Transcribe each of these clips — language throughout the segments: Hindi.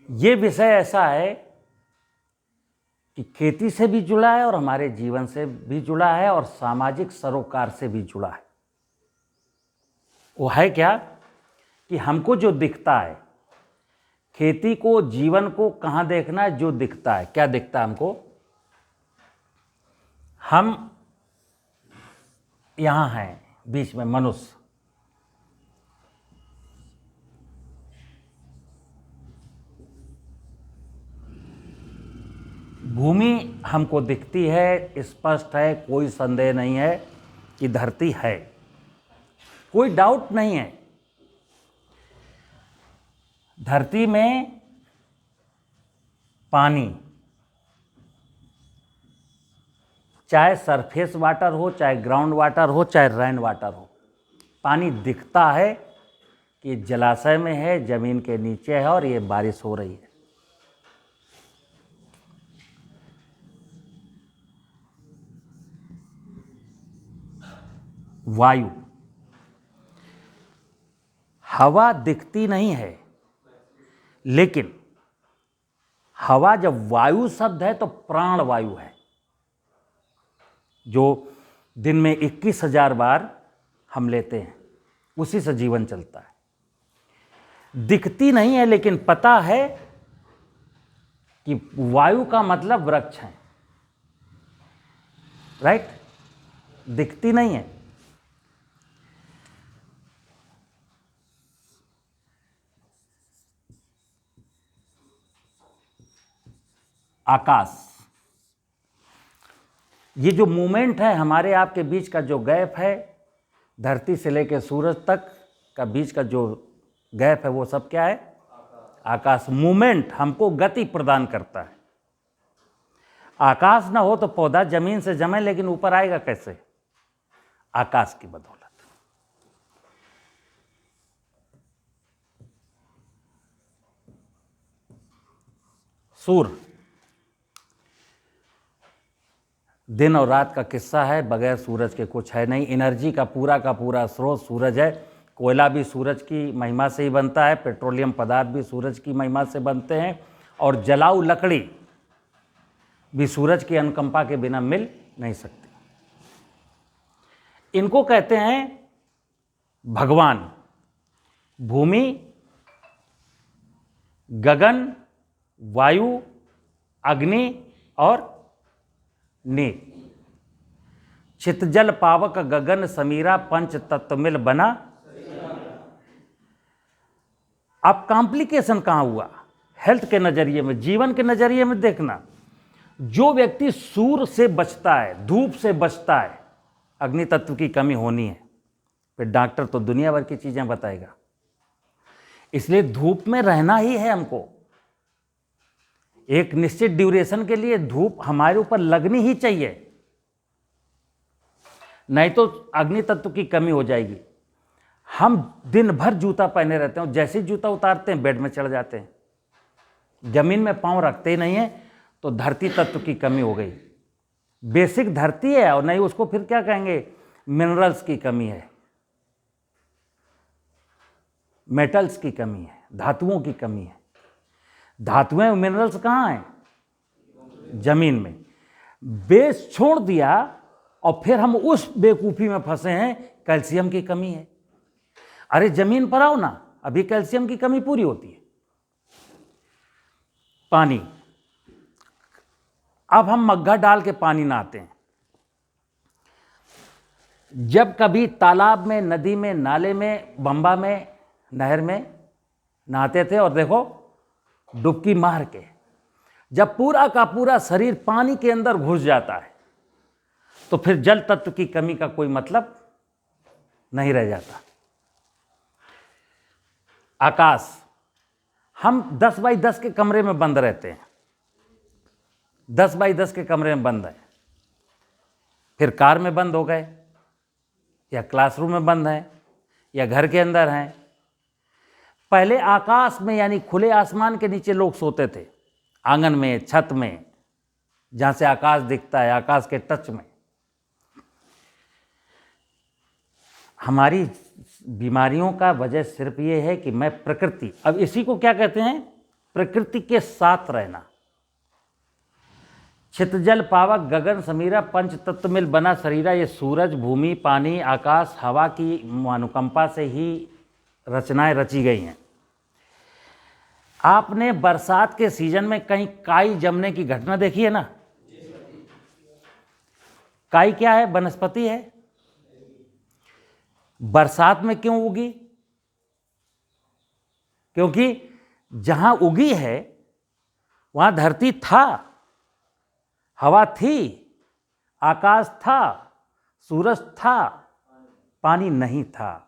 ये विषय ऐसा है कि खेती से भी जुड़ा है और हमारे जीवन से भी जुड़ा है और सामाजिक सरोकार से भी जुड़ा है। वो है क्या कि हमको जो दिखता है, खेती को, जीवन को कहाँ देखना है? जो दिखता है। क्या दिखता है हमको? हम यहाँ हैं बीच में मनुष्य, भूमि हमको दिखती है, स्पष्ट है, कोई संदेह नहीं है कि धरती है, कोई डाउट नहीं है। धरती में पानी, चाहे सरफेस वाटर हो, चाहे ग्राउंड वाटर हो, चाहे रेन वाटर हो, पानी दिखता है कि जलाशय में है, जमीन के नीचे है और ये बारिश हो रही है। वायु, हवा दिखती नहीं है, लेकिन हवा जब वायु शब्द है तो प्राण वायु है, जो दिन में 21,000 बार हम लेते हैं, उसी से जीवन चलता है। दिखती नहीं है, लेकिन पता है कि वायु का मतलब वृक्ष है, राइट? दिखती नहीं है। आकाश, ये जो मूवमेंट है हमारे आपके बीच का, जो गैप है धरती से लेकर सूरज तक का बीच का जो गैप है, वो सब क्या है? आकाश। मूवमेंट हमको गति प्रदान करता है। आकाश ना हो तो पौधा जमीन से जमे, लेकिन ऊपर आएगा कैसे? आकाश की बदौलत। सूर्य, दिन और रात का किस्सा है, बगैर सूरज के कुछ है नहीं। एनर्जी का पूरा स्रोत सूरज है। कोयला भी सूरज की महिमा से ही बनता है, पेट्रोलियम पदार्थ भी सूरज की महिमा से बनते हैं, और जलाऊ लकड़ी भी सूरज की अनुकंपा के बिना मिल नहीं सकती। इनको कहते हैं भगवान। भूमि, गगन, वायु, अग्नि और नील। चित जल पावक गगन समीरा, पंच तत्व मिल बना। अब कॉम्प्लिकेशन कहां हुआ? हेल्थ के नजरिए में, जीवन के नजरिए में देखना, जो व्यक्ति सूर्य से बचता है, धूप से बचता है, अग्नि तत्व की कमी होनी है। फिर डॉक्टर तो दुनिया भर की चीजें बताएगा। इसलिए धूप में रहना ही है हमको। एक निश्चित ड्यूरेशन के लिए धूप हमारे ऊपर लगनी ही चाहिए, नहीं तो अग्नि तत्व की कमी हो जाएगी। हम दिन भर जूता पहने रहते हैं और जैसे ही जूता उतारते हैं बेड में चढ़ जाते हैं, जमीन में पांव रखते ही नहीं है, तो धरती तत्व की कमी हो गई। बेसिक धरती है और नहीं उसको फिर क्या कहेंगे? मिनरल्स की कमी है, मेटल्स की कमी है, धातुओं की कमी है। धातुएं और मिनरल्स कहाँ हैं? जमीन में। बेस छोड़ दिया और फिर हम उस बेवकूफी में फंसे हैं, कैल्शियम की कमी है। अरे जमीन पर आओ ना, अभी कैल्शियम की कमी पूरी होती है। पानी, अब हम मग्घा डाल के पानी नहाते हैं। जब कभी तालाब में, नदी में, नाले में, बंबा में, नहर में नहाते थे, और देखो डुबकी मार के जब पूरा का पूरा शरीर पानी के अंदर घुस जाता है, तो फिर जल तत्व की कमी का कोई मतलब नहीं रह जाता। आकाश, हम 10 बाई 10 के कमरे में बंद रहते हैं, 10 बाई 10 के कमरे में बंद है, फिर कार में बंद हो गए, या क्लासरूम में बंद हैं, या घर के अंदर हैं। पहले आकाश में, यानी खुले आसमान के नीचे लोग सोते थे, आंगन में, छत में, जहां से आकाश दिखता है, आकाश के टच में। हमारी बीमारियों का वजह सिर्फ ये है कि मैं प्रकृति, अब इसी को क्या कहते हैं? प्रकृति के साथ रहना। छित जल पावक गगन समीरा पंच तत्व मिल बना शरीरा, ये सूरज भूमि पानी आकाश हवा की अनुकंपा से ही रचनाएं रची गई हैं। आपने बरसात के सीजन में कहीं काई जमने की घटना देखी है ना? काई क्या है? वनस्पति है। बरसात में क्यों उगी? क्योंकि जहां उगी है वहां धरती था, हवा थी, आकाश था, सूरज था, पानी नहीं था।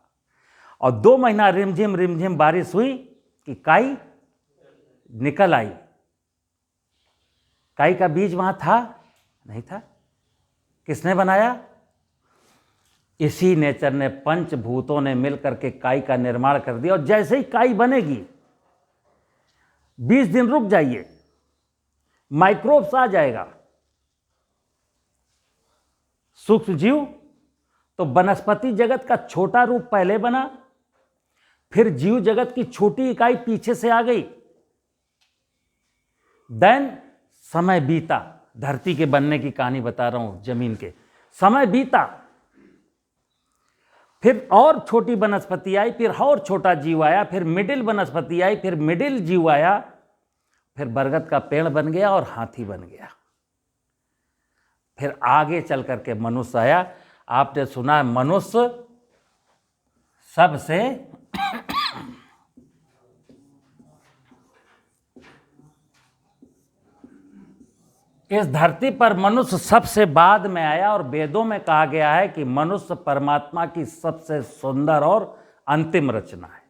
और 2 महीना रिमझिम बारिश हुई कि काई निकल आई। काई का बीज वहां था? नहीं था। किसने बनाया? इसी नेचर ने, पंचभूतों ने मिलकर के काई का निर्माण कर दिया। और जैसे ही काई बनेगी 20 दिन रुक जाइए, माइक्रोब्स आ जाएगा, सूक्ष्म जीव। तो वनस्पति जगत का छोटा रूप पहले बना, फिर जीव जगत की छोटी इकाई पीछे से आ गई। देन समय बीता। धरती के बनने की कहानी बता रहा हूं, जमीन के। समय बीता, फिर और छोटी वनस्पति आई, फिर और छोटा जीव आया, फिर मिडिल वनस्पति आई, फिर मिडिल जीव आया, फिर बरगद का पेड़ बन गया और हाथी बन गया। फिर आगे चल करके मनुष्य आया। आपने सुना है मनुष्य सबसे इस धरती पर मनुष्य सबसे बाद में आया। और वेदों में कहा गया है कि मनुष्य परमात्मा की सबसे सुंदर और अंतिम रचना है।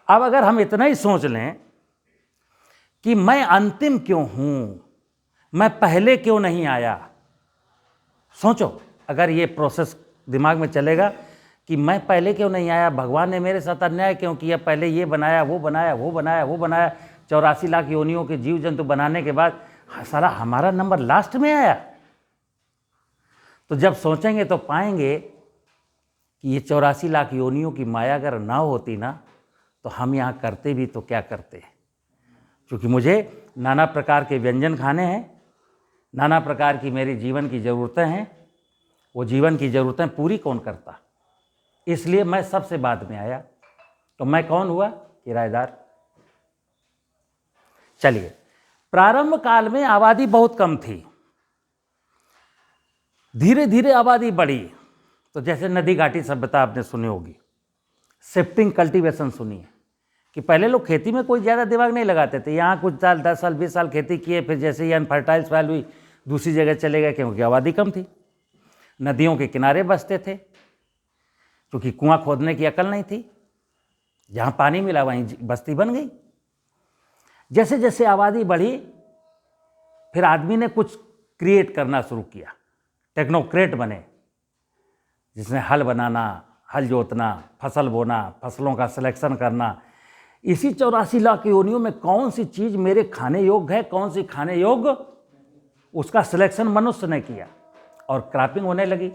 अब अगर हम इतना ही सोच लें कि मैं अंतिम क्यों हूं, मैं पहले क्यों नहीं आया। सोचो, अगर ये प्रोसेस दिमाग में चलेगा कि मैं पहले क्यों नहीं आया, भगवान ने मेरे साथ अन्याय क्यों किया, पहले ये बनाया, वो बनाया, वो बनाया, वो बनाया, 84 लाख योनियों के जीव जंतु बनाने के बाद साला हमारा नंबर लास्ट में आया। तो जब सोचेंगे तो पाएंगे कि ये 84 लाख योनियों की माया अगर ना होती ना, तो हम यहाँ करते भी तो क्या करते। क्योंकि मुझे नाना प्रकार के व्यंजन खाने हैं, नाना प्रकार की मेरी जीवन की ज़रूरतें हैं। वो जीवन की ज़रूरतें पूरी कौन करता? इसलिए मैं सबसे बाद में आया। तो मैं कौन हुआ? किराएदार। चलिए, प्रारंभ काल में आबादी बहुत कम थी, धीरे धीरे आबादी बढ़ी। तो जैसे नदी घाटी सभ्यता आपने सुनी होगी, शिफ्टिंग कल्टीवेशन सुनी है कि पहले लोग खेती में कोई ज़्यादा दिमाग नहीं लगाते थे। यहाँ कुछ साल 10 साल 20 साल खेती किए, फिर जैसे ही अनफर्टाइल सॉइल हुई दूसरी जगह चले गए, क्योंकि आबादी कम थी। नदियों के किनारे बसते थे, क्योंकि कुआं खोदने की अकल नहीं थी। जहाँ पानी मिला वहीं बस्ती बन गई। जैसे जैसे आबादी बढ़ी, फिर आदमी ने कुछ क्रिएट करना शुरू किया, टेक्नोक्रेट बने, जिसने हल बनाना, हल जोतना, फसल बोना, फसलों का सिलेक्शन करना। इसी 84 लाख योनियों में कौन सी चीज़ मेरे खाने योग्य है, कौन सी खाने योग्य, उसका सिलेक्शन मनुष्य ने किया और क्रॉपिंग होने लगी।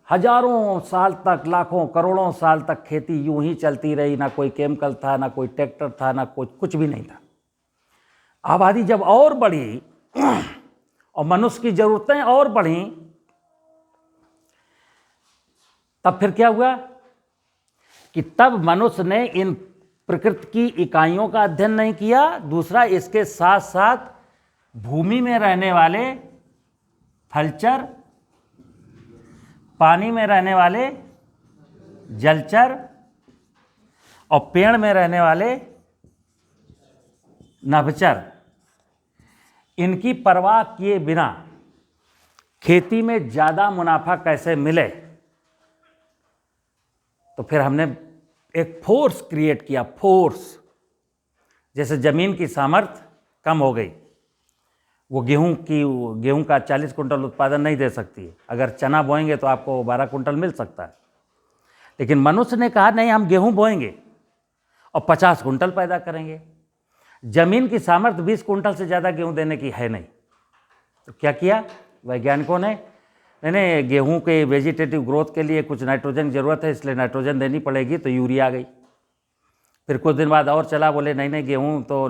हजारों साल तक, लाखों करोड़ों साल तक खेती यूं ही चलती रही। ना कोई केमिकल था, ना कोई ट्रैक्टर था, ना कुछ भी नहीं था। आबादी जब और बढ़ी और मनुष्य की जरूरतें और बढ़ी, तब फिर क्या हुआ कि तब मनुष्य ने इन प्रकृति की इकाइयों का अध्ययन नहीं किया। दूसरा, इसके साथ साथ भूमि में रहने वाले थलचर, पानी में रहने वाले जलचर और पेड़ में रहने वाले नभचर, इनकी परवाह किए बिना खेती में ज़्यादा मुनाफा कैसे मिले। तो फिर हमने एक फोर्स क्रिएट किया। फोर्स, जैसे ज़मीन की सामर्थ्य कम हो गई, वो गेहूं का 40 कुंटल उत्पादन नहीं दे सकती है। अगर चना बोएंगे तो आपको 12 कुंटल मिल सकता है। लेकिन मनुष्य ने कहा नहीं, हम गेहूं बोएंगे और 50 कुंटल पैदा करेंगे। जमीन की सामर्थ्य 20 कुंटल से ज़्यादा गेहूं देने की है नहीं। तो क्या किया वैज्ञानिकों ने? नहीं, गेहूं के वेजिटेटिव ग्रोथ के लिए कुछ नाइट्रोजन की जरूरत है, इसलिए नाइट्रोजन देनी पड़ेगी। तो यूरिया आ गई। फिर कुछ दिन बाद और चला, बोले नहीं नहीं गेहूँ तो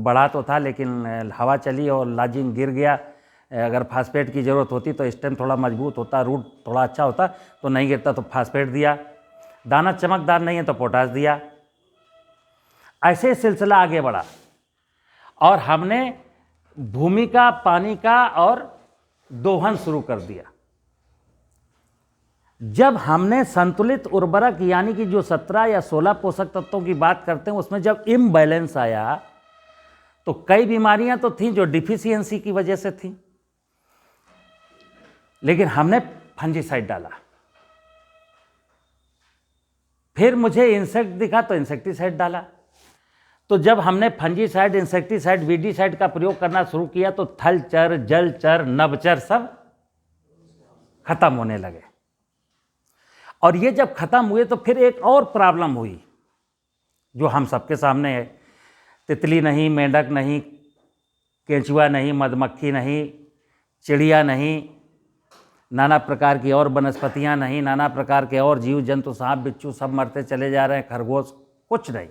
बढ़ा तो था लेकिन हवा चली और लाजिंग गिर गया, अगर फास्फेट की ज़रूरत होती तो स्टेम थोड़ा मजबूत होता, रूट थोड़ा अच्छा होता तो नहीं गिरता, तो फास्फेट दिया। दाना चमकदार नहीं है तो पोटाश दिया। ऐसे सिलसिला आगे बढ़ा और हमने भूमि का, पानी का और दोहन शुरू कर दिया। जब हमने संतुलित उर्वरक यानी कि जो 17 या 16 पोषक तत्वों की बात करते हैं, उसमें जब इम्बैलेंस आया तो कई बीमारियां तो थीं जो डिफिशियंसी की वजह से थी, लेकिन हमने फंजीसाइड डाला। फिर मुझे इंसेक्ट दिखा तो इंसेक्टिसाइड डाला। तो जब हमने फंजीसाइड, इंसेक्टिसाइड, वीडीसाइड का प्रयोग करना शुरू किया तो थलचर, जलचर, नभचर सब खत्म होने लगे। और ये जब खत्म हुए तो फिर एक और प्रॉब्लम हुई जो हम सबके सामने है। तितली नहीं, मेंढक नहीं, केंचुआ नहीं, मधुमक्खी नहीं, चिड़िया नहीं, नाना प्रकार की और वनस्पतियां नहीं, नाना प्रकार के और जीव जंतु, सांप बिच्छू सब मरते चले जा रहे हैं, खरगोश कुछ नहीं।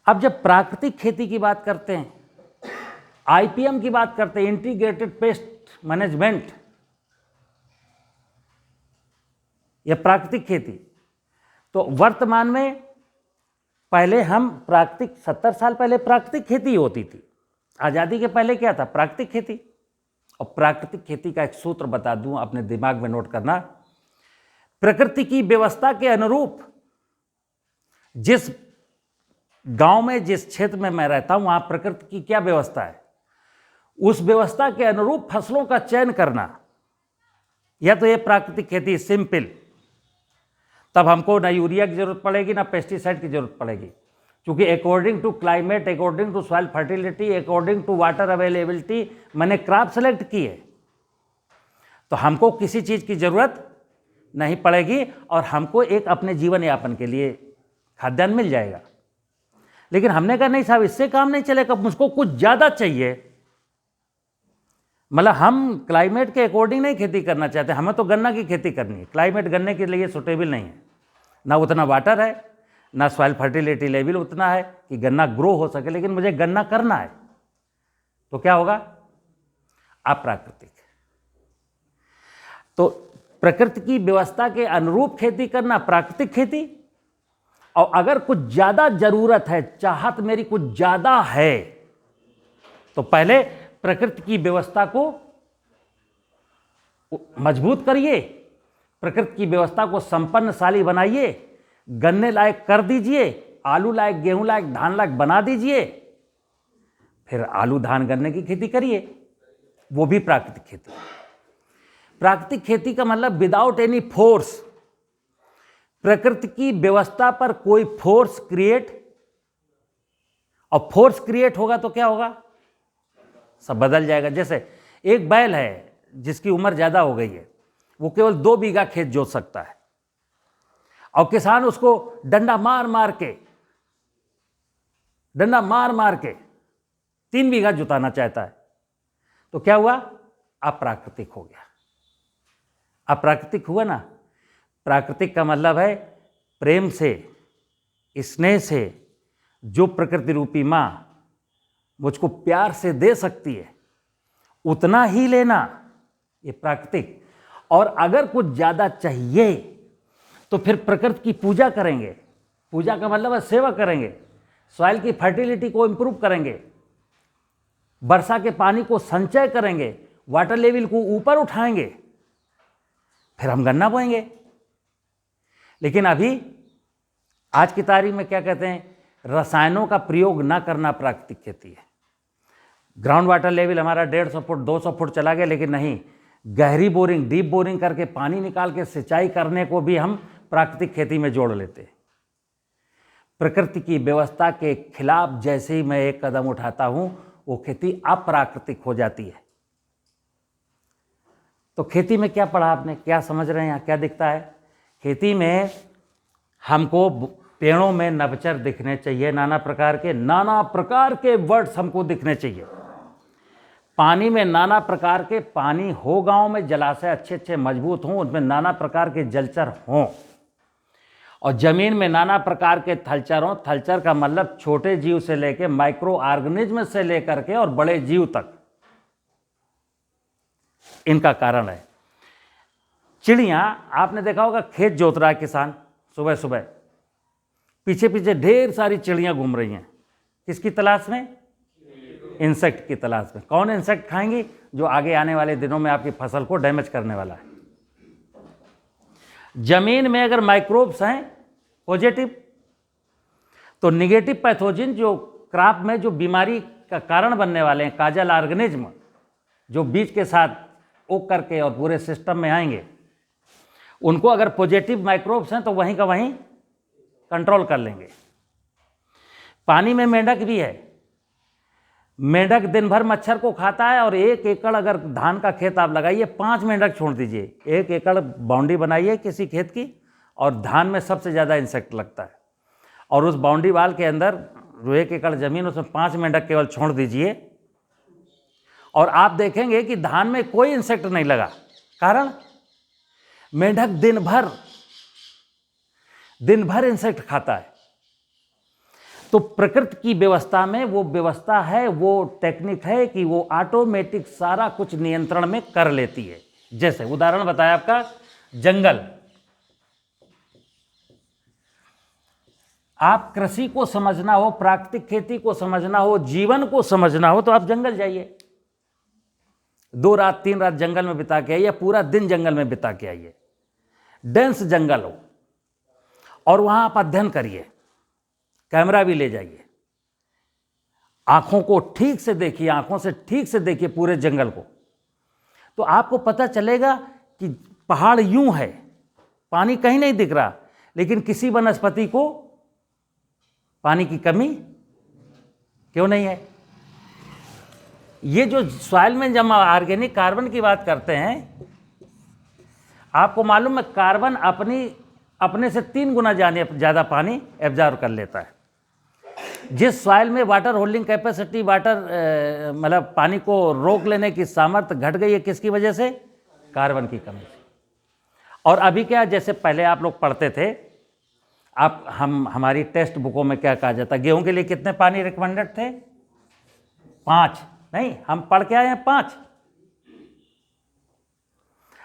अब जब प्राकृतिक खेती की बात करते हैं, आईपीएम की बात करते हैं, इंटीग्रेटेड पेस्ट मैनेजमेंट या प्राकृतिक खेती, तो वर्तमान में पहले हम प्राकृतिक 70 साल पहले प्राकृतिक खेती होती थी। आज़ादी के पहले क्या था? प्राकृतिक खेती। और प्राकृतिक खेती का एक सूत्र बता दूं, अपने दिमाग में नोट करना। प्रकृति की व्यवस्था के अनुरूप, जिस गांव में, जिस क्षेत्र में मैं रहता हूं, वहां प्रकृति की क्या व्यवस्था है, उस व्यवस्था के अनुरूप फसलों का चयन करना, या तो ये प्राकृतिक खेती सिंपल, तब हमको ना यूरिया की जरूरत पड़ेगी ना पेस्टिसाइड की जरूरत पड़ेगी, क्योंकि according to climate, according to soil fertility, according to water availability मैंने क्रॉप सेलेक्ट की है, तो हमको किसी चीज़ की ज़रूरत नहीं पड़ेगी और हमको एक अपने जीवन यापन के लिए खाद्यान्न मिल जाएगा। लेकिन हमने कहा नहीं साहब, इससे काम नहीं चलेगा, मुझको कुछ ज़्यादा चाहिए। मतलब हम क्लाइमेट के अकॉर्डिंग नहीं खेती करना चाहते, हमें तो गन्ना की खेती करनी है। क्लाइमेट गन्ने के लिए सूटेबल नहीं है, ना उतना वाटर है, ना सॉइल फर्टिलिटी लेवल उतना है कि गन्ना ग्रो हो सके, लेकिन मुझे गन्ना करना है, तो क्या होगा? अप्राकृतिक। तो प्रकृति की व्यवस्था के अनुरूप खेती करना प्राकृतिक खेती, और अगर कुछ ज़्यादा ज़रूरत है, चाहत मेरी कुछ ज़्यादा है, तो पहले प्रकृति की व्यवस्था को मजबूत करिए, प्रकृति की व्यवस्था को संपन्नशाली बनाइए, गन्ने लायक कर दीजिए, आलू लायक, गेहूं लायक, धान लायक बना दीजिए, फिर आलू, धान, गन्ने की खेती करिए, वो भी प्राकृतिक खेती। प्राकृतिक खेती का मतलब विदाउट एनी फोर्स, प्रकृति की व्यवस्था पर कोई फोर्स क्रिएट, और फोर्स क्रिएट होगा तो क्या होगा? सब बदल जाएगा। जैसे एक बैल है जिसकी उम्र ज़्यादा हो गई है, वो केवल 2 बीघा खेत जोत सकता है, और किसान उसको डंडा मार मार के 3 बीघा जुताना चाहता है, तो क्या हुआ? अप्राकृतिक हो गया। अप्राकृतिक हुआ ना। प्राकृतिक का मतलब है प्रेम से, स्नेह से, जो प्रकृति रूपी माँ मुझको प्यार से दे सकती है उतना ही लेना, ये प्राकृतिक। और अगर कुछ ज़्यादा चाहिए तो फिर प्रकृति की पूजा करेंगे। पूजा का मतलब है सेवा करेंगे, सॉइल की फर्टिलिटी को इंप्रूव करेंगे, वर्षा के पानी को संचय करेंगे, वाटर लेवल को ऊपर उठाएंगे, फिर हम गन्ना बोएंगे। लेकिन अभी आज की तारीख में क्या कहते हैं? रसायनों का प्रयोग ना करना प्राकृतिक खेती है। ग्राउंड वाटर लेवल हमारा 150 फुट 200 फुट चला गया, लेकिन नहीं, गहरी बोरिंग, डीप बोरिंग करके पानी निकाल के सिंचाई करने को भी हम प्राकृतिक खेती में जोड़ लेते हैं। प्रकृति की व्यवस्था के खिलाफ जैसे ही मैं एक कदम उठाता हूं, वो खेती अप्राकृतिक हो जाती है। तो खेती में क्या पढ़ा आपने? क्या समझ रहे हैं? यहाँ क्या दिखता है? खेती में हमको पेड़ों में नभचर दिखने चाहिए, नाना प्रकार के वर्ड्स हमको दिखने चाहिए। पानी में नाना प्रकार के पानी हो, गांव में जलाशय अच्छे अच्छे मजबूत हों, उनमें नाना प्रकार के जलचर हों, और जमीन में नाना प्रकार के थलचरों, थलचर का मतलब छोटे जीव से लेकर माइक्रो ऑर्गेनिज्म से लेकर के और बड़े जीव तक, इनका कारण है। चिड़ियाँ, आपने देखा होगा खेत जोत रहा है किसान सुबह सुबह, पीछे पीछे ढेर सारी चिड़ियाँ घूम रही हैं, किसकी तलाश में? इंसेक्ट की तलाश में। कौन इंसेक्ट खाएंगी? जो आगे आने वाले दिनों में आपकी फसल को डैमेज करने वाला है। जमीन में अगर माइक्रोब्स हैं पॉजिटिव, तो निगेटिव पैथोजन जो क्रॉप में जो बीमारी का कारण बनने वाले हैं, काजल ऑर्गेनिज्म, जो बीज के साथ उग करके और पूरे सिस्टम में आएंगे, उनको अगर पॉजिटिव माइक्रोब्स हैं तो वहीं का वहीं कंट्रोल कर लेंगे। पानी में मेंढक भी है। मेंढक दिन भर मच्छर को खाता है, और 1 एकड़ अगर धान का खेत आप लगाइए, 5 मेंढक छोड़ दीजिए, 1 एकड़ बाउंड्री बनाइए किसी खेत की, और धान में सबसे ज़्यादा इंसेक्ट लगता है, और उस बाउंड्री वाल के अंदर जो 1 एकड़ ज़मीन, उसमें 5 मेंढक केवल छोड़ दीजिए, और आप देखेंगे कि धान में कोई इंसेक्ट नहीं लगा। कारण, मेंढक दिन भर इंसेक्ट खाता है। तो प्रकृति की व्यवस्था में वो व्यवस्था है, वो टेक्निक है कि वो ऑटोमेटिक सारा कुछ नियंत्रण में कर लेती है। जैसे उदाहरण बताया आपका जंगल, आप कृषि को समझना हो, प्राकृतिक खेती को समझना हो, जीवन को समझना हो, तो आप जंगल जाइए, 2 रात 3 रात जंगल में बिता के आइए, पूरा दिन जंगल में बिता के आइए, डेंस जंगल हो, और वहां आप अध्ययन करिए, कैमरा भी ले जाइए, आंखों को ठीक से देखिए, आंखों से ठीक से देखिए पूरे जंगल को, तो आपको पता चलेगा कि पहाड़ यूं है, पानी कहीं नहीं दिख रहा, लेकिन किसी वनस्पति को पानी की कमी क्यों नहीं है। ये जो सॉइल में जब ऑर्गेनिक कार्बन की बात करते हैं, आपको मालूम है कार्बन अपने से 3 गुना ज़्यादा पानी एब्जॉर्ब कर लेता है। जिस सॉइल में वाटर होल्डिंग कैपेसिटी, मतलब पानी को रोक लेने की सामर्थ्य घट गई है, किसकी वजह से? कार्बन की कमी से। और अभी क्या, जैसे पहले आप लोग पढ़ते थे, हमारी टेक्स्ट बुकों में क्या कहा जाता, गेहूं के लिए कितने पानी रिकमेंडेड थे? 5, नहीं, हम पढ़ के आए हैं 5।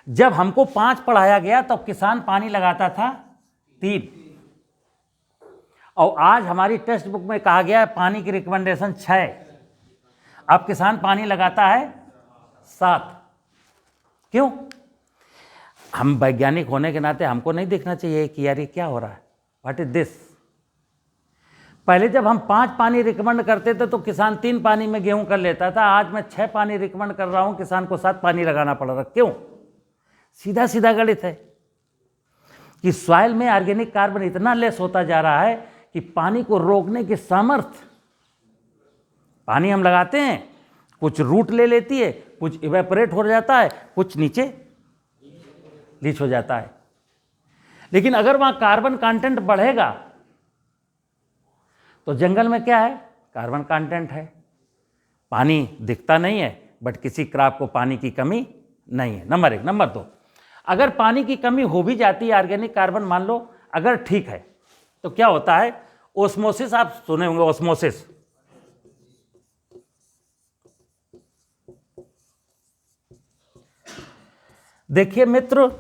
जब हमको 5 पढ़ाया गया तब किसान पानी लगाता था 3, और आज हमारी टेक्स्ट बुक में कहा गया है पानी की रिकमेंडेशन 6। अब किसान पानी लगाता है 7। क्यों? हम वैज्ञानिक होने के नाते हमको नहीं देखना चाहिए कि यार ये क्या हो रहा है, व्हाट इज दिस। पहले जब हम 5 पानी रिकमेंड करते थे तो किसान 3 पानी में गेहूं कर लेता था, आज मैं 6 पानी रिकमेंड कर रहा हूं, किसान को 7 पानी लगाना पड़ रहा। क्यों? सीधा सीधा गणित है कि सॉइल में ऑर्गेनिक कार्बन इतना लेस होता जा रहा है कि पानी को रोकने की सामर्थ्य, पानी हम लगाते हैं, कुछ रूट ले लेती है, कुछ इवेपोरेट हो जाता है, कुछ नीचे लीच हो जाता है। लेकिन अगर वहां कार्बन कंटेंट बढ़ेगा तो जंगल में क्या है? कार्बन कंटेंट है। पानी दिखता नहीं है, बट किसी क्रॉप को पानी की कमी नहीं है। नंबर 1। नंबर 2, अगर पानी की कमी हो भी जाती है, ऑर्गेनिक कार्बन मान लो अगर ठीक है, तो क्या होता है? ओस्मोसिस, आप सुने होंगे ओस्मोसिस। देखिए मित्र,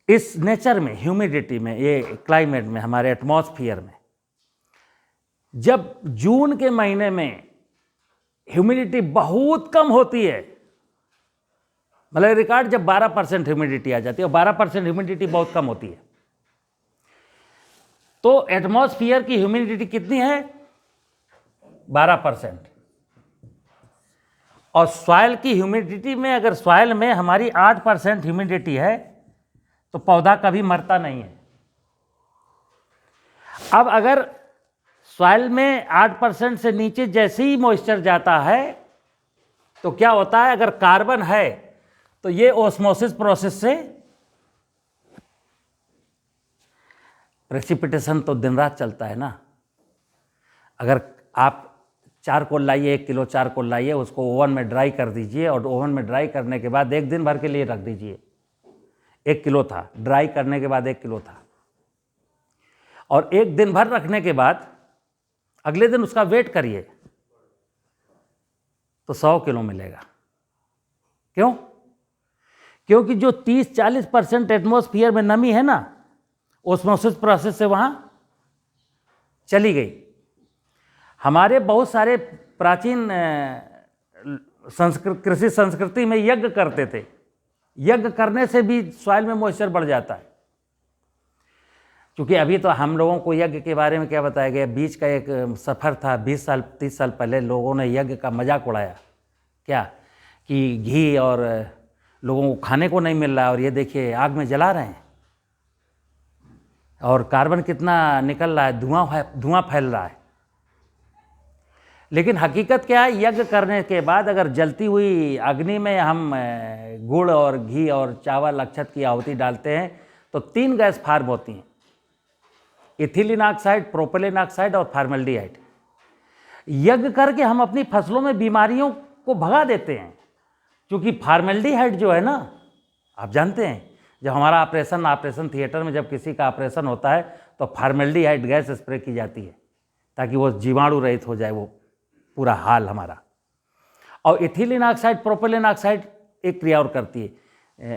इस नेचर में, ह्यूमिडिटी में, ये क्लाइमेट में, हमारे एटमॉस्फेयर में, जब जून के महीने में ह्यूमिडिटी बहुत कम होती है, मतलब रिकॉर्ड जब 12% ह्यूमिडिटी आ जाती है, और 12% ह्यूमिडिटी बहुत कम होती है, तो एटमॉस्फेयर की ह्यूमिडिटी कितनी है? 12%। और सॉइल की ह्यूमिडिटी में, अगर सॉइल में हमारी 8% ह्यूमिडिटी है तो पौधा कभी मरता नहीं है। अब अगर सॉइल में 8% से नीचे जैसे ही मॉइस्चर जाता है तो क्या होता है? अगर कार्बन है तो ये ओस्मोसिस प्रोसेस से प्रेसिपिटेशन तो दिन रात चलता है ना। अगर आप चारकोल लाइए, 1 किलो चारकोल लाइए, उसको ओवन में ड्राई कर दीजिए, और ओवन में ड्राई करने के बाद 1 दिन भर के लिए रख दीजिए। 1 किलो था, ड्राई करने के बाद 1 किलो था, और एक दिन भर रखने के बाद अगले दिन उसका वेट करिए तो 100 किलो मिलेगा। क्यों? क्योंकि जो 30-40% एटमॉस्फेयर में नमी है ना, ओस्मोसिस प्रोसेस से वहां चली गई। हमारे बहुत सारे प्राचीन कृषि संस्कृति में यज्ञ करते थे। यज्ञ करने से भी सॉइल में मॉइस्चर बढ़ जाता है। क्योंकि अभी तो हम लोगों को यज्ञ के बारे में क्या बताया गया, बीच का एक सफ़र था 20 साल 30 साल पहले, लोगों ने यज्ञ का मजाक उड़ाया, क्या कि घी और लोगों को खाने को नहीं मिल रहा है और ये देखिए आग में जला रहे हैं और कार्बन कितना निकल रहा है, धुआं फैल रहा है। लेकिन हकीकत क्या है, यज्ञ करने के बाद अगर जलती हुई अग्नि में हम गुड़ और घी और चावल अक्षत की आहुति डालते हैं तो 3 गैस फार्म होती हैं, इथिलीन ऑक्साइड, प्रोपेलिन ऑक्साइड और फॉर्मल्डिहाइड। यज्ञ करके हम अपनी फसलों में बीमारियों को भगा देते हैं। क्योंकि फॉर्मल्डिहाइड जो है ना, आप जानते हैं जब हमारा ऑपरेशन थिएटर में जब किसी का ऑपरेशन होता है तो फॉर्मल्डिहाइड गैस स्प्रे की जाती है ताकि वो जीवाणु रहित हो जाए वो पूरा हाल हमारा। और इथिलीन ऑक्साइड, प्रोपेलिन ऑक्साइड एक क्रिया और करती है,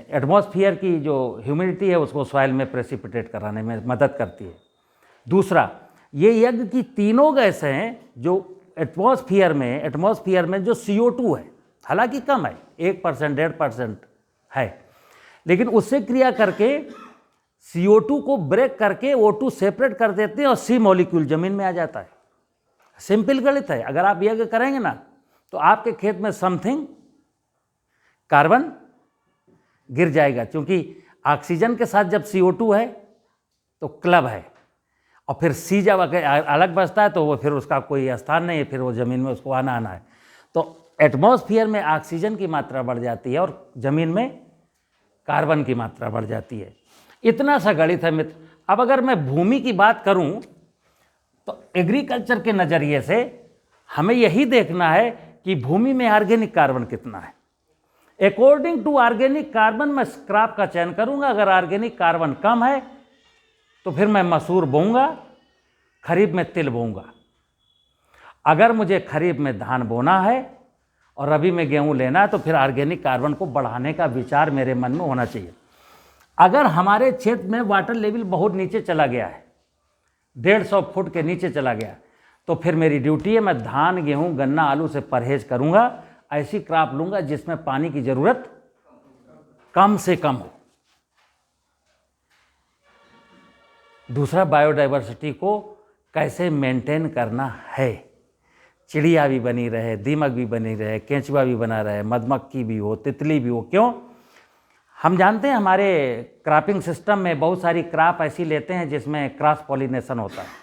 एटमॉस्फेयर की जो ह्यूमिडिटी है उसको सॉइल में प्रेसिपिटेट कराने में मदद करती है। दूसरा, ये यज्ञ की तीनों गैसें हैं जो एटमॉस्फेयर में जो CO2 है, हालांकि कम है, 1% 1.5% है, लेकिन उससे क्रिया करके CO2 को ब्रेक करके O2 सेपरेट कर देते हैं और C मॉलिक्यूल जमीन में आ जाता है। सिंपल गणित है। अगर आप यज्ञ करेंगे ना तो आपके खेत में समथिंग कार्बन गिर जाएगा, क्योंकि ऑक्सीजन के साथ जब CO2 है तो क्लब है, और फिर C जब अलग बचता है तो वो फिर उसका कोई स्थान नहीं है, फिर वो ज़मीन में उसको आना है। तो एटमॉस्फेयर में ऑक्सीजन की मात्रा बढ़ जाती है और ज़मीन में कार्बन की मात्रा बढ़ जाती है। इतना सा गणित है मित्र। अब अगर मैं भूमि की बात करूं तो एग्रीकल्चर के नज़रिए से हमें यही देखना है कि भूमि में ऑर्गेनिक कार्बन कितना है। अकॉर्डिंग टू ऑर्गेनिक कार्बन मैं क्रॉप का चयन करूंगा। अगर ऑर्गेनिक कार्बन कम है तो फिर मैं मसूर बोऊंगा, खरीफ में तिल बोऊंगा। अगर मुझे खरीफ में धान बोना है और रबी में गेहूं लेना है तो फिर ऑर्गेनिक कार्बन को बढ़ाने का विचार मेरे मन में होना चाहिए। अगर हमारे क्षेत्र में वाटर लेवल बहुत नीचे चला गया है, 150 फुट के नीचे चला गया, तो फिर मेरी ड्यूटी है मैं धान, गेहूं, गन्ना, आलू से परहेज करूंगा। ऐसी क्रॉप लूंगा जिसमें पानी की जरूरत कम से कम हो। दूसरा, बायोडाइवर्सिटी को कैसे मेंटेन करना है। चिड़िया भी बनी रहे, दीमक भी बनी रहे, केंचुआ भी बना रहे, मधुमक्खी भी हो, तितली भी हो। क्यों? हम जानते हैं हमारे क्रॉपिंग सिस्टम में बहुत सारी क्रॉप ऐसी लेते हैं जिसमें क्रॉस पॉलिनेशन होता है।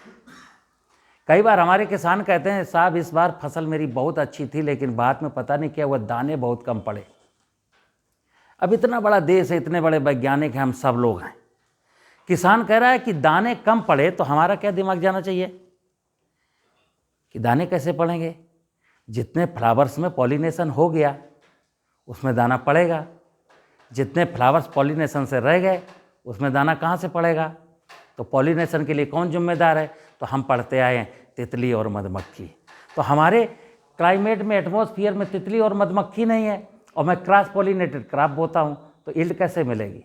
कई बार हमारे किसान कहते हैं साहब इस बार फसल मेरी बहुत अच्छी थी लेकिन बाद में पता नहीं क्या हुआ, दाने बहुत कम पड़े। अब इतना बड़ा देश है, इतने बड़े वैज्ञानिक हैं, हम सब लोग हैं। किसान कह रहा है कि दाने कम पड़े तो हमारा क्या दिमाग जाना चाहिए कि दाने कैसे पड़ेंगे? जितने फ्लावर्स में पॉलिनेशन हो गया उसमें दाना पड़ेगा, जितने फ्लावर्स पॉलिनेशन से रह गए उसमें दाना कहाँ से पड़ेगा? तो पॉलिनेशन के लिए कौन जिम्मेदार है? तो हम पढ़ते आए हैं तितली और मधुमक्खी। तो हमारे क्लाइमेट में, एटमॉस्फेयर में तितली और मधुमक्खी नहीं है और मैं क्रॉस पॉलिनेटेड क्रॉप बोता हूँ, तो यील्ड कैसे मिलेगी?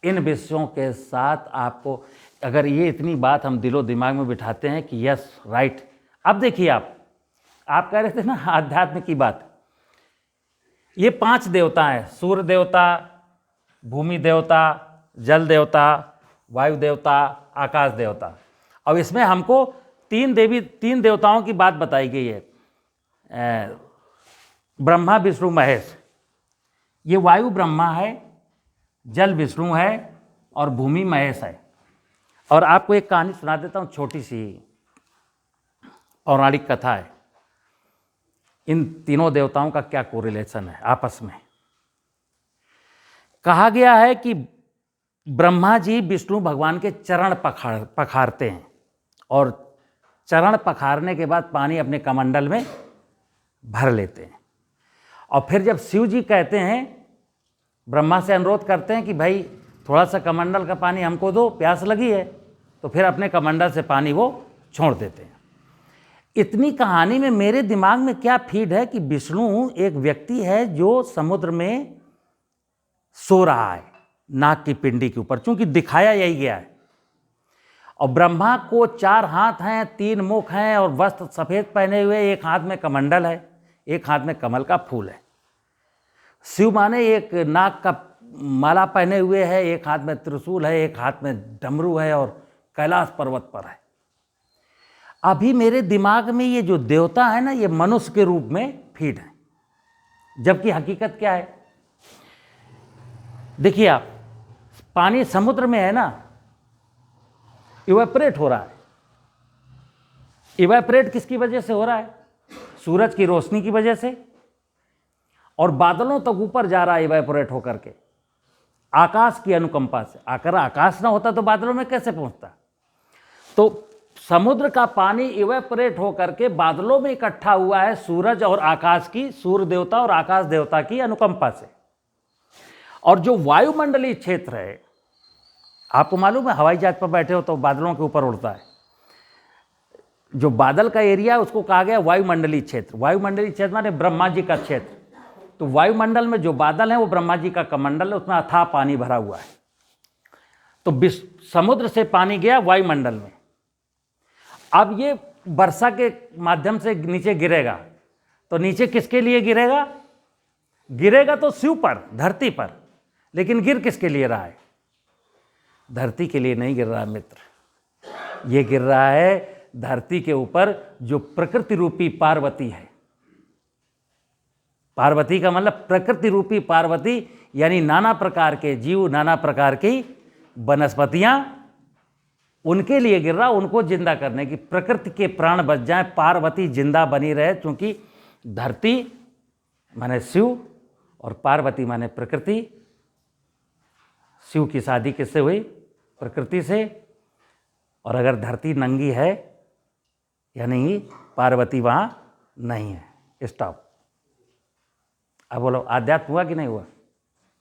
इन विषयों के साथ आपको अगर ये इतनी बात हम दिलो दिमाग में बिठाते हैं कि यस राइट। अब देखिए, आप कह रहे थे ना आध्यात्म की बात। ये 5 देवता हैं, सूर्य देवता, भूमि देवता, जल देवता, वायु देवता, आकाश देवता। अब इसमें हमको 3 देवताओं की बात बताई गई है, ब्रह्मा, विष्णु, महेश। ये वायु ब्रह्मा है, जल विष्णु है और भूमि महेश है। और आपको एक कहानी सुना देता हूँ, छोटी सी पौराणिक कथा है। इन तीनों देवताओं का क्या कोरिलेशन है आपस में। कहा गया है कि ब्रह्मा जी विष्णु भगवान के चरण पखारते हैं और चरण पखारने के बाद पानी अपने कमंडल में भर लेते हैं। और फिर जब शिव जी कहते हैं ब्रह्मा से अनुरोध करते हैं कि भाई थोड़ा सा कमंडल का पानी हमको दो, प्यास लगी है। तो फिर अपने कमंडल से पानी वो छोड़ देते हैं। इतनी कहानी में मेरे दिमाग में क्या फीड है कि विष्णु एक व्यक्ति है जो समुद्र में सो रहा है नाग की पिंडी के ऊपर, चूंकि दिखाया यही गया है। और ब्रह्मा को 4 हाथ हैं, 3 मुख हैं और वस्त्र सफेद पहने हुए, एक हाथ में कमंडल है, एक हाथ में कमल का फूल है। शिव माने एक नाग का माला पहने हुए है, एक हाथ में त्रिशूल है, एक हाथ में डमरू है और कैलाश पर्वत पर है। अभी मेरे दिमाग में ये जो देवता है ना, ये मनुष्य के रूप में फीड है, जबकि हकीकत क्या है? देखिए आप, पानी समुद्र में है ना, इवेपोरेट हो रहा है। इवेपोरेट किसकी वजह से हो रहा है? सूरज की रोशनी की वजह से, और बादलों तक ऊपर जा रहा है इवेपोरेट होकर के, आकाश की अनुकंपा से। अगर आकाश ना होता तो बादलों में कैसे पहुंचता? तो समुद्र का पानी इवेपोरेट होकर के बादलों में इकट्ठा हुआ है सूरज और आकाश की, सूर्य देवता और आकाश देवता की अनुकंपा से। और जो वायुमंडलीय क्षेत्र है, आपको मालूम है हवाई जहाज पर बैठे हो तो बादलों के ऊपर उड़ता है, जो बादल का एरिया है उसको कहा गया वायुमंडलीय क्षेत्र। वायुमंडलीय क्षेत्र माने ब्रह्मा जी का क्षेत्र। तो वायुमंडल में जो बादल है वो ब्रह्मा जी का कमंडल है, उसमें अथाह पानी भरा हुआ है। तो समुद्र से पानी गया वायुमंडल में। अब ये वर्षा के माध्यम से नीचे गिरेगा, तो नीचे किसके लिए गिरेगा? गिरेगा तो शिव पर, धरती पर। लेकिन गिर किसके लिए रहा है? धरती के लिए नहीं गिर रहा मित्र, ये गिर रहा है धरती के ऊपर जो प्रकृति रूपी पार्वती है। पार्वती का मतलब प्रकृति रूपी पार्वती, यानी नाना प्रकार के जीव, नाना प्रकार की वनस्पतियां, उनके लिए गिर रहा, उनको जिंदा करने की, प्रकृति के प्राण बच जाएं, पार्वती जिंदा बनी रहे। क्योंकि धरती माने शिव और पार्वती माने प्रकृति। शिव की शादी किससे हुई? प्रकृति से। और अगर धरती नंगी है यानी पार्वती वहाँ नहीं है। स्टॉप। अब बोलो, आध्यात्म हुआ कि नहीं हुआ?